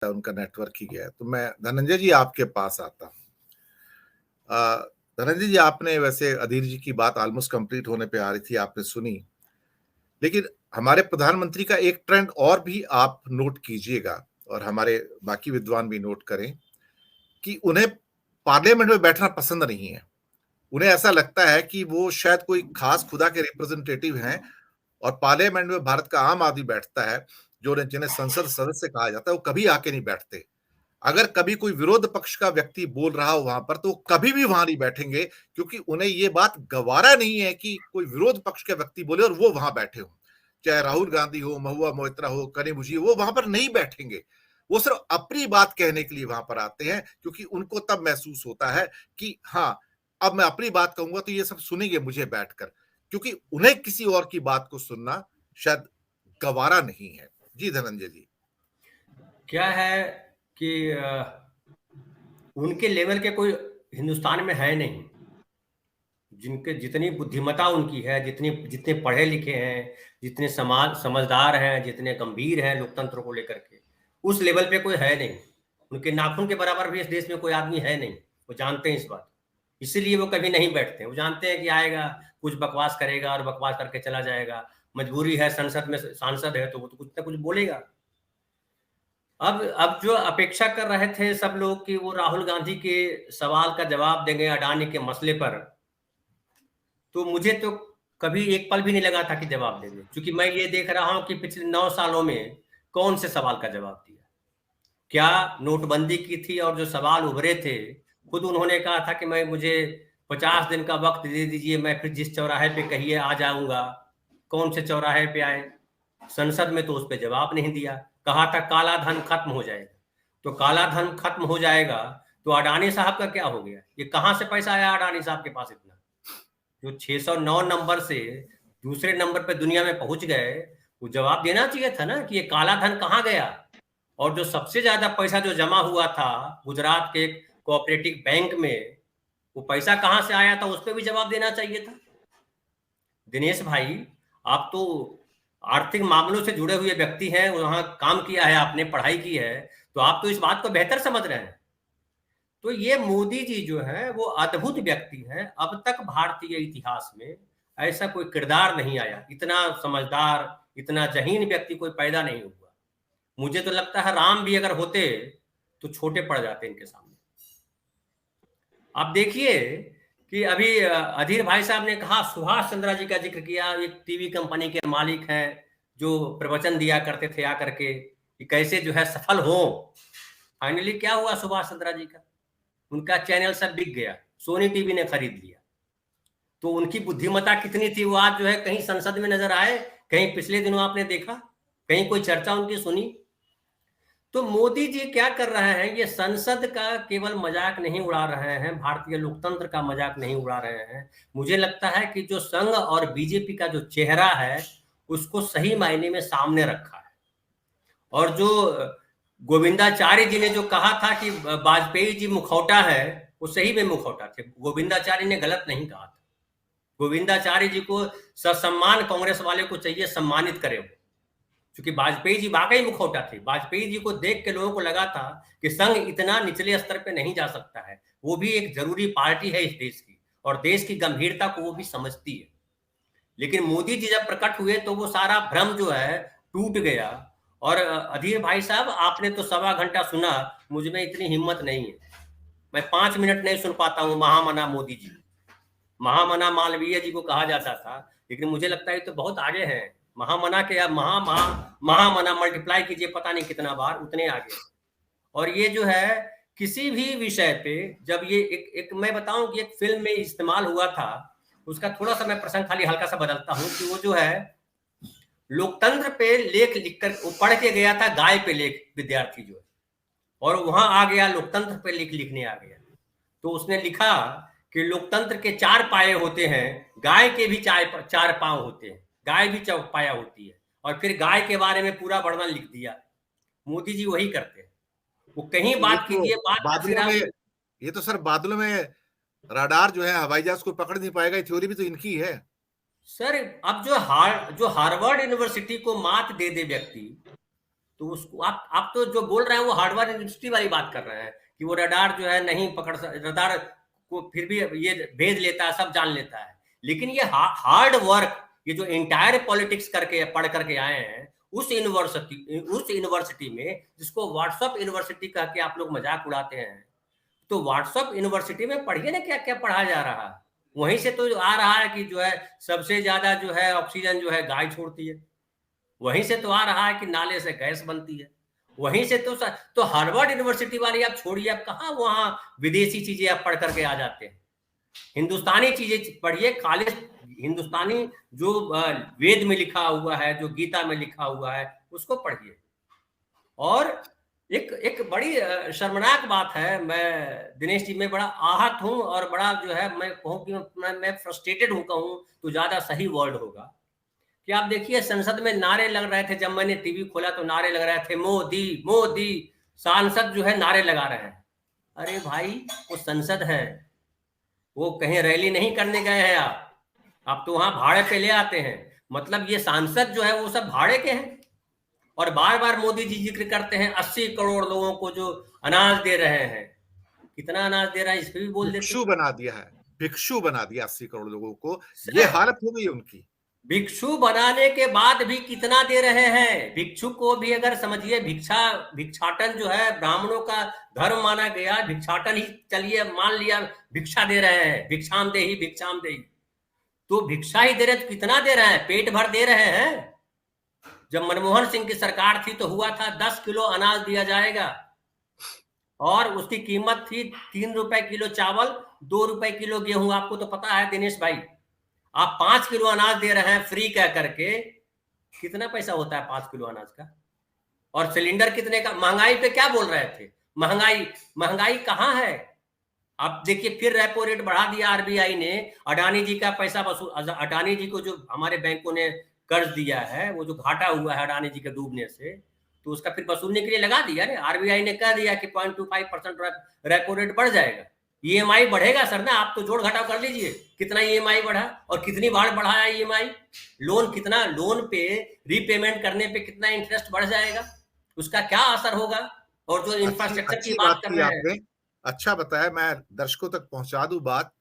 उनका नेटवर्क ही गया है। तो मैं धनंजय जी आपके पास आता हूँ। धनंजय जी, आपने वैसे अधीर जी की बात ऑलमोस्ट कंप्लीट होने पे आ रही थी, आपने सुनी, लेकिन हमारे प्रधानमंत्री का एक ट्रेंड और भी आप नोट कीजिएगा और हमारे बाकी विद्वान भी नोट करें कि उन्हें पार्लियामेंट में बैठना पसंद नहीं है। उन्हें ऐसा लगता है कि वो शायद कोई खास खुदा के रिप्रेजेंटेटिव हैं और पार्लियामेंट में भारत का आम आदमी बैठता है, जो जिन्हें संसद सदस्य कहा जाता है, वो कभी आके नहीं बैठते। अगर कभी कोई विरोध पक्ष का व्यक्ति बोल रहा हो वहां पर, तो वो कभी भी वहां नहीं बैठेंगे, क्योंकि उन्हें ये बात गवारा नहीं है कि कोई विरोध पक्ष के व्यक्ति बोले और वो वहां बैठे हो। चाहे राहुल गांधी हो, महुआ मोइत्रा हो, कनिमोझी हो, वो वहां पर नहीं बैठेंगे। वो सिर्फ अपनी बात कहने के लिए वहां पर आते हैं, क्योंकि उनको तब महसूस होता है कि हाँ, अब मैं अपनी बात कहूंगा तो ये सब सुनेंगे मुझे बैठकर, क्योंकि उन्हें किसी और की बात को सुनना शायद गवारा नहीं है। जी धनंजय जी। क्या है कि उनके लेवल के कोई हिंदुस्तान में है नहीं, जिनके जितनी बुद्धिमता उनकी है, जितने पढ़े लिखे हैं, जितने समझदार हैं, जितने गंभीर हैं लोकतंत्र को लेकर के, उस लेवल पे कोई है नहीं। उनके नाखून के बराबर भी इस देश में कोई आदमी है नहीं। वो जानते हैं इस बात, इसीलिए वो कभी नहीं बैठते। वो जानते हैं कि आएगा, कुछ बकवास करेगा और बकवास करके चला जाएगा। मजबूरी है, संसद में सांसद है तो वो तो कुछ ना कुछ बोलेगा। अब जो अपेक्षा कर रहे थे सब लोग कि वो राहुल गांधी के सवाल का जवाब देंगे अडानी के मसले पर, तो मुझे तो कभी एक पल भी नहीं लगा था कि जवाब देंगे, क्योंकि मैं ये देख रहा हूं कि पिछले 9 सालों में कौन से सवाल का जवाब दिया। क्या नोटबंदी की थी और जो सवाल उभरे थे, खुद उन्होंने कहा था कि मुझे 50 दिन का वक्त दे दीजिए, मैं फिर जिस चौराहे पे कहिए आ जाऊंगा। कौन से चौराहे पे आए? संसद में तो उस पर जवाब नहीं दिया। कहा था काला धन खत्म हो जाएगा, तो काला धन खत्म हो जाएगा तो अडानी साहब का क्या हो गया? ये कहां से पैसा आया अडानी साहब के पास इतना, जो 609 नंबर से दूसरे नंबर पे दुनिया में पहुंच गए? वो जवाब देना चाहिए था ना कि ये काला धन कहां गया। और जो सबसे ज्यादा पैसा जो जमा हुआ था गुजरात के कोऑपरेटिव बैंक में, वो पैसा कहां से आया था, उस पर भी जवाब देना चाहिए था। दिनेश भाई, आप तो आर्थिक मामलों से जुड़े हुए व्यक्ति हैं, वहां काम किया है आपने, पढ़ाई की है, तो आप तो इस बात को बेहतर समझ रहे हैं। तो ये मोदी जी जो है वो अद्भुत व्यक्ति हैं। अब तक भारतीय इतिहास में ऐसा कोई किरदार नहीं आया, इतना समझदार, इतना जहीन व्यक्ति कोई पैदा नहीं हुआ। मुझे तो लगता है राम भी अगर होते तो छोटे पड़ जाते इनके सामने। आप देखिए कि अभी अधीर भाई साहब ने कहा, सुभाष चंद्रा जी का जिक्र किया, एक टीवी कंपनी के मालिक हैं जो प्रवचन दिया करते थे आकर के कि कैसे जो है सफल हो। फाइनली क्या हुआ सुभाष चंद्रा जी का? उनका चैनल सब बिक गया, सोनी टीवी ने खरीद लिया। तो उनकी बुद्धिमत्ता कितनी थी, वो आज जो है कहीं संसद में नजर आए? कहीं पिछले दिनों आपने देखा कहीं कोई चर्चा उनकी सुनी? तो मोदी जी क्या कर रहे हैं, ये संसद का केवल मजाक नहीं उड़ा रहे हैं, भारतीय लोकतंत्र का मजाक नहीं उड़ा रहे हैं। मुझे लगता है कि जो संघ और बीजेपी का जो चेहरा है उसको सही मायने में सामने रखा है। और जो गोविंदाचार्य जी ने जो कहा था कि वाजपेयी जी मुखौटा है, वो सही में मुखौटा थे। गोविंदाचार्य ने गलत नहीं कहा था। गोविंदाचार्य जी को ससम्मान कांग्रेस वाले को चाहिए सम्मानित करे वो, क्योंकि वाजपेयी जी वाकई मुखौटा थे। वाजपेयी जी को देख के लोगों को लगा था कि संघ इतना निचले स्तर पे नहीं जा सकता है, वो भी एक जरूरी पार्टी है इस देश की और देश की गंभीरता को वो भी समझती है। लेकिन मोदी जी जब प्रकट हुए तो वो सारा भ्रम जो है टूट गया। और अधीर भाई साहब, आपने तो 1.25 घंटा सुना, मुझ में इतनी हिम्मत नहीं है। मैं 5 मिनट नहीं सुन पाता हूँ महामना मोदी जी। महामना मालवीय जी को कहा जाता था, लेकिन मुझे लगता है तो बहुत आगे हैं। महामना के अब महामना मल्टीप्लाई कीजिए पता नहीं कितना बार, उतने आगे। और ये जो है किसी भी विषय पे, जब ये एक मैं बताऊं कि एक फिल्म में इस्तेमाल हुआ था, उसका थोड़ा सा मैं प्रसंग खाली हल्का सा बदलता हूं कि वो जो है लोकतंत्र पे लेख लिखकर, वो पढ़ के गया था गाय पे लेख, विद्यार्थी जो है, और वहां आ गया लोकतंत्र पे लेख लिखने आ गया। तो उसने लिखा कि लोकतंत्र के 4 पाए होते हैं, गाय के भी 4 पांव होते हैं, गाय भी चौपाया होती है, और फिर गाय के बारे में पूरा वर्णन लिख दिया। मोदी जी वही करते हैं, वो कहीं तो बात कीजिए, बात का बादलों सिरा। में, ये तो सर बादलों में राडार जो है हवाई जहाज को पकड़ नहीं पाएगा, थ्योरी भी तो इनकी है। सर अब जो हार्वर्ड यूनिवर्सिटी को मात दे दे व्यक्ति, तो उसको आप तो जो बोल रहे हैं वो हार्डवेयर यूनिवर्सिटी वाली बात कर रहे हैं कि वो रडार जो है नहीं पकड़, रडार को फिर भी ये भेज लेता है, सब जान लेता है। लेकिन ये हार्ड वर्क, ये जो इंटायर पॉलिटिक्स करके पढ़ करके आए हैं उस यूनिवर्सिटी में, जिसको व्हाट्सएप यूनिवर्सिटी कह के आप लोग मजाक उड़ाते हैं, तो व्हाट्सएप यूनिवर्सिटी में पढ़िए ना क्या क्या पढ़ा जा रहा है। वहीं से तो आ रहा है कि जो है सबसे ज्यादा जो है ऑक्सीजन जो है गाय छोड़ती है, वहीं से तो आ रहा है कि नाले से गैस बनती है, वहीं से तो हार्वर्ड यूनिवर्सिटी वाली आप छोड़िए, आप कहाँ वहां विदेशी चीजें आप पढ़ करके आ जाते हैं। हिंदुस्तानी चीजें पढ़िए, खालिश हिंदुस्तानी जो वेद में लिखा हुआ है, जो गीता में लिखा हुआ है उसको पढ़िए। और एक एक बड़ी शर्मनाक बात है, मैं दिनेश जी में बड़ा आहत हूं और बड़ा जो है मैं कहूं कि मैं फ्रस्ट्रेटेड हूं, कहूं तो ज्यादा सही वर्ड होगा कि आप देखिए संसद में नारे लग रहे थे, जब मैंने टीवी खोला तो नारे लग रहे थे मोदी मोदी, सांसद जो है नारे लगा रहे हैं। अरे भाई वो संसद है, वो कहीं रैली नहीं करने गए हैं आप तो वहां भाड़े पे ले आते हैं। मतलब ये सांसद जो है वो सब भाड़े के हैं। और बार बार मोदी जी जिक्र करते हैं 80 करोड़ लोगों को जो अनाज दे रहे हैं, कितना अनाज दे रहा है इस पे भी बोल देते भिक्षु हैं। बना दिया है, भिक्षु बना दिया 80 करोड़ लोगों को, ये सर, हालत हो गई उनकी। भिक्षु बनाने के बाद भी कितना दे रहे हैं? भिक्षु को भी अगर समझिए, भिक्षाटन जो है ब्राह्मणों का धर्म माना गया, भिक्षाटन ही चलिए मान लिया, भिक्षा दे रहे हैं, भिक्षाम देही भिक्षाम देही, तो भिक्षा ही दे रहे, तो कितना दे रहे हैं? पेट भर दे रहे हैं। जब मनमोहन सिंह की सरकार थी तो हुआ था 10 किलो अनाज दिया जाएगा और उसकी कीमत थी 3 रुपए किलो चावल, 2 रुपए किलो गेहूं। आपको तो पता है दिनेश भाई, आप 5 किलो अनाज दे रहे हैं फ्री कह करके, कितना पैसा होता है 5 किलो अनाज का? और सिलेंडर कितने का? महंगाई पे क्या बोल रहे थे? महंगाई महंगाई कहां है? आप देखिए फिर रेपो रेट बढ़ा दिया आरबीआई ने। अडानी जी का पैसा वसूल, अडानी जी को जो हमारे बैंकों ने कर्ज दिया है, वो जो घाटा हुआ है अडानी जी के डूबने से, तो उसका फिर वसूलने के लिए लगा दिया ना आरबीआई ने, कह दिया कि 0.25% रेपो रेट बढ़ जाएगा। ईएमआई बढ़ेगा सर ना, आप तो जोड़ घटाव कर लीजिए, कितना ईएमआई बढ़ा और कितनी बार बढ़ाया ईएमआई। लोन कितना, लोन पे रीपेमेंट करने पे कितना इंटरेस्ट बढ़ जाएगा, उसका क्या असर होगा? और जो अच्छी इंफ्रास्ट्रक्चर की अच्छी बात बात कर की रहे हैं। आपने, अच्छा बताया, मैं दर्शकों तक पहुंचा दूं बात।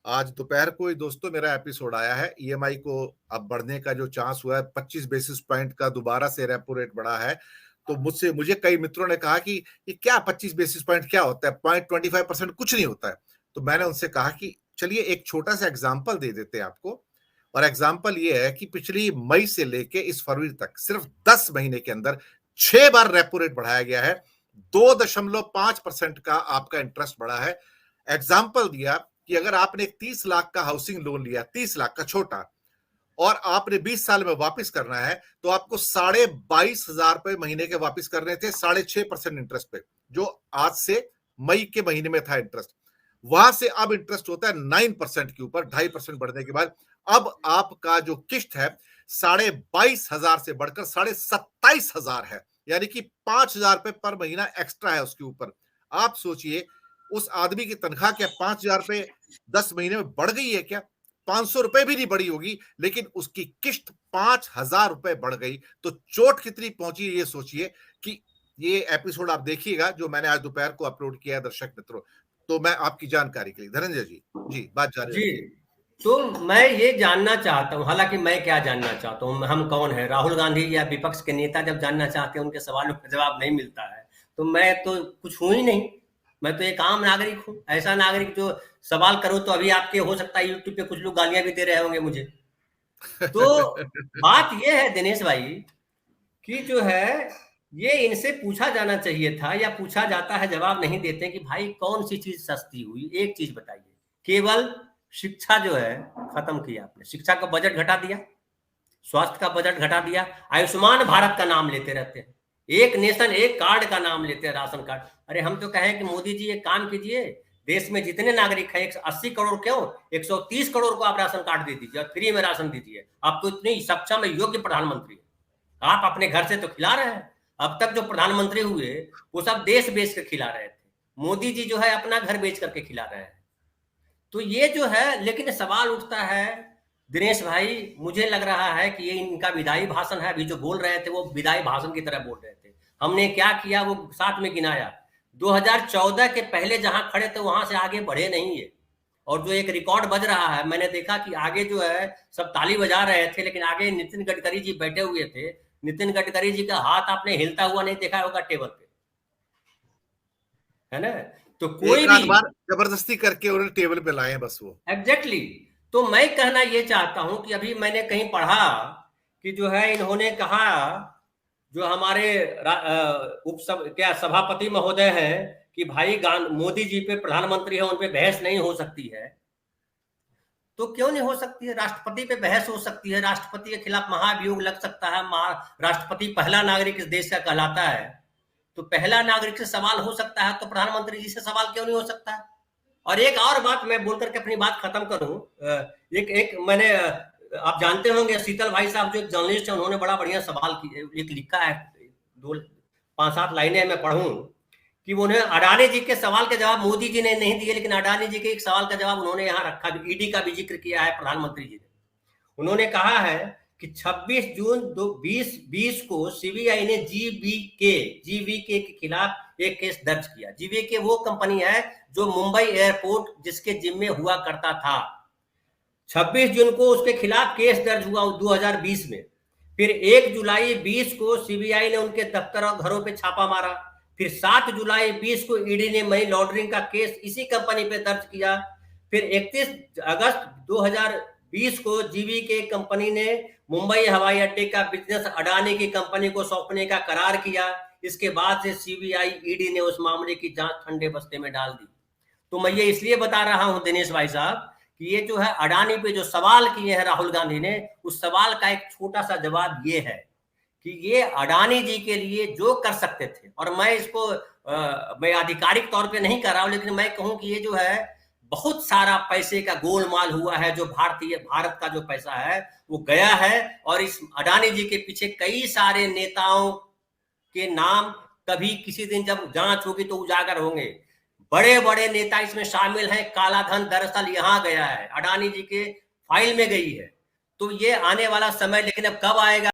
आज दोपहर को ही दोस्तों मेरा एपिसोड आया है, ईएमआई को अब बढ़ने का जो चांस हुआ है, 25 बेसिस पॉइंट का दोबारा से रेपो रेट बढ़ा है। तो मुझे कई मित्रों ने कहा कि ये क्या 25 बेसिस पॉइंट क्या होता है, 0.25% कुछ नहीं होता है। तो मैंने उनसे कहा कि चलिए एक छोटा सा एग्जाम्पल दे देते हैं आपको। और एग्जाम्पल ये है कि पिछली मई से लेके इस फरवरी तक सिर्फ 10 महीने के अंदर 6 बार रेपो रेट बढ़ाया गया है, 2.5% का आपका इंटरेस्ट बढ़ा है। एग्जाम्पल दिया कि अगर आपने 30 लाख का हाउसिंग लोन लिया, 30 लाख का छोटा, और आपने 20 साल में वापस करना है, तो आपको 22,500 रुपए महीने के वापस करने थे 6.5% इंटरेस्ट पे, जो आज से मई के महीने में था इंटरेस्ट। वहां से अब इंटरेस्ट होता है 9% के ऊपर, 2.5% बढ़ने के बाद अब आपका जो किस्त है 22,500 से बढ़कर 27,500 है, यानी कि 5,000 रुपए पर महीना एक्स्ट्रा है उसके ऊपर। आप सोचिए उस आदमी की तनख्वाह क्या 5,000 रुपए 10 महीने में बढ़ गई है क्या? 500 रुपए भी नहीं बढ़ी होगी, लेकिन उसकी किस्त 5,000 रुपए बढ़ गई। तो चोट कितनी पहुंची ये सोचिए। कि ये एपिसोड आप देखिएगा जो मैंने आज दोपहर को अपलोड किया है दर्शक मित्रों। तो मैं आपकी जानकारी के लिए, धनंजय जी जी बात जारी जी, रखिए। तो मैं ये जानना चाहता हूँ, हालांकि मैं क्या जानना चाहता हूँ, हम कौन है? राहुल गांधी या विपक्ष के नेता जब जानना चाहते हैं, उनके सवालों का जवाब नहीं मिलता है, तो मैं तो कुछ हूं ही नहीं। मैं तो एक आम नागरिक हूँ, ऐसा नागरिक जो सवाल करूं तो अभी आपके हो सकता है यूट्यूब पे कुछ लोग गालियां भी दे रहे होंगे मुझे। तो बात ये है दिनेश भाई कि जो है ये इनसे पूछा जाना चाहिए था, या पूछा जाता है जवाब नहीं देते कि भाई कौन सी चीज सस्ती हुई, एक चीज बताइए। केवल शिक्षा जो है खत्म किया आपने, शिक्षा का बजट घटा दिया, स्वास्थ्य का बजट घटा दिया, आयुष्मान भारत का नाम लेते रहते हैं, एक नेशन एक कार्ड का नाम लेते हैं, राशन कार्ड। अरे हम तो कहें कि मोदी जी एक काम कीजिए, देश में जितने नागरिक हैं 180 करोड़ क्यों, 130 करोड़ को आप राशन कार्ड दे दीजिए और फ्री में राशन दीजिए। आप तो इतने सक्षम योग्य प्रधानमंत्री हैं, आप अपने घर से तो खिला रहे हैं। अब तक जो प्रधानमंत्री हुए वो सब देश बेच कर खिला रहे थे, मोदी जी जो है अपना घर बेच करके खिला रहे हैं। तो ये जो है, लेकिन सवाल उठता है दिनेश भाई, मुझे लग रहा है कि ये इनका विदाई भाषण है। अभी जो बोल रहे थे वो विदाई भाषण की तरह बोल रहे थे। हमने क्या किया वो साथ में गिनाया। 2014 के पहले जहां खड़े थे वहां से आगे बढ़े नहीं है। और जो एक रिकॉर्ड बज रहा है, मैंने देखा कि आगे जो है सब ताली बजा रहे थे, लेकिन आगे नितिन गडकरी जी बैठे हुए थे। नितिन गडकरी जी का हाथ आपने हिलता हुआ नहीं देखा होगा टेबल पे, है ना? तो कोई एक भी आध बार जबरदस्ती करके उन्हें टेबल पे लाए बस वो। एग्जैक्टली तो मैं कहना ये चाहता हूं कि अभी मैंने कहीं पढ़ा कि जो है इन्होंने कहा, जो हमारे क्या सभापति महोदय हैं, कि भाई मोदी जी पे, प्रधानमंत्री है, उन पे बहस नहीं हो सकती है। तो क्यों नहीं हो सकती है? राष्ट्रपति पे बहस हो सकती है, राष्ट्रपति के खिलाफ महाभियोग लग सकता है। राष्ट्रपति पहला नागरिक इस देश का कहलाता है, तो पहला नागरिक से सवाल हो सकता है, तो प्रधानमंत्री जी से सवाल क्यों नहीं हो सकता? और एक और बात मैं बोल करके अपनी बात खत्म करूं। एक मैंने आप जानते होंगे शीतल भाई साहब जो एक जर्नलिस्ट है, उन्होंने बड़ा बढ़िया सवाल एक लिखा है, 5-7 लाइनें मैं पढ़ूं कि उन्हें अडानी जी के सवाल का जवाब मोदी जी ने नहीं दिए, लेकिन अडानी जी के एक सवाल का जवाब उन्होंने यहां रखा। ईडी का भी जिक्र किया है प्रधानमंत्री जी ने। उन्होंने कहा है कि 26 जून 2020 को सीबीआई ने जीवीके के खिलाफ एक केस दर्ज किया। जीवीके वो कंपनी है जो मुंबई एयरपोर्ट जिसके जिम्मे हुआ करता था। 26 जून को उसके खिलाफ केस दर्ज हुआ 2020 में। फिर 1 जुलाई 20 को सीबीआई ने उनके दफ्तर और घरों पे छापा मारा। फिर 7 जुलाई 20 को ईडी ने मनी लॉन्ड्रिंग का केस इसी कंपनी पे दर्ज किया। फिर 31 अगस्त 2020 को जीवीके कंपनी ने मुंबई हवाई अड्डे का बिजनेस अडानी की कंपनी को सौंपने का करार किया। इसके बाद से सीबीआई ईडी ने उस मामले की जांच ठंडे बस्ते में डाल दी। तो मैं ये इसलिए बता रहा हूं दिनेश भाई साहब कि ये जो है अडानी पे जो सवाल किए हैं राहुल गांधी ने, उस सवाल का एक छोटा सा जवाब ये है कि ये अडानी जी के लिए जो कर सकते थे, और मैं इसको मैं आधिकारिक तौर पे नहीं कर रहा हूं, लेकिन मैं कहूं कि ये जो है बहुत सारा पैसे का गोलमाल हुआ है। जो भारत का जो पैसा है वो गया है, और इस अडानी जी के पीछे कई सारे नेताओं के नाम कभी किसी दिन जब जांच होगी तो उजागर होंगे। बड़े बड़े नेता इसमें शामिल हैं। काला धन दरअसल यहां गया है, अडानी जी के फाइल में गई है। तो ये आने वाला समय, लेकिन अब कब आएगा